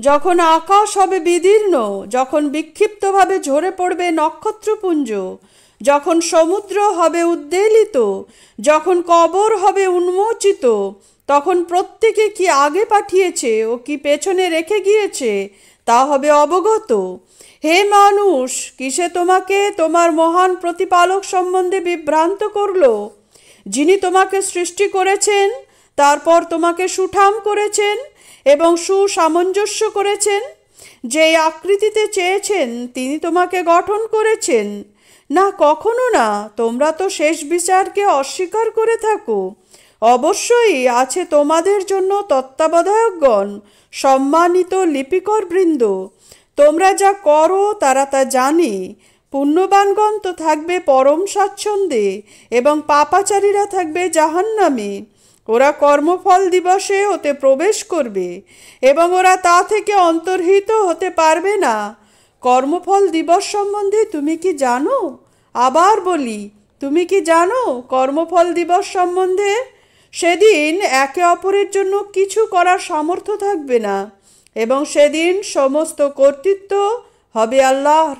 যখন আকাশ হবে বিদীর্ণ, যখন বিক্ষিপ্তভাবে ঝরে পড়বে নক্ষত্রপুঞ্জ, যখন সমুদ্র হবে উদ্বেলিত, যখন কবর হবে উন্মোচিত, তখন প্রত্যেকে কি আগে পাঠিয়েছে ও কি পেছনে রেখে গিয়েছে তা হবে অবগত। হে মানুষ, কিসে তোমাকে তোমার মহান প্রতিপালক সম্বন্ধে বিভ্রান্ত করল, যিনি তোমাকে সৃষ্টি করেছেন, তারপর তোমাকে সুঠাম করেছেন এবং সুসামঞ্জস্য করেছেন, যেই আকৃতিতে চেয়েছেন তিনি তোমাকে গঠন করেছেন। না, কখনো না, তোমরা তো শেষ বিচারকে অস্বীকার করে থাকো। অবশ্যই আছে তোমাদের জন্য তত্ত্বাবধায়কগণ, সম্মানিত লিপিকর বৃন্দ। তোমরা যা করো তারা তা জানে। পুণ্যবানগণ তো থাকবে পরম স্বাচ্ছন্দ্যে এবং পাপাচারীরা থাকবে জাহান্নামে। ওরা কর্মফল দিবসে ওতে প্রবেশ করবে এবং ওরা তা থেকে অন্তর্হিত হতে পারবে না। কর্মফল দিবস সম্বন্ধে তুমি কি জানো? আবার বলি, তুমি কি জানো কর্মফল দিবস সম্বন্ধে? সেদিন একে অপরের জন্য কিছু করার সামর্থ্য থাকবে না এবং সেদিন সমস্ত কর্তৃত্ব হবে আল্লাহর।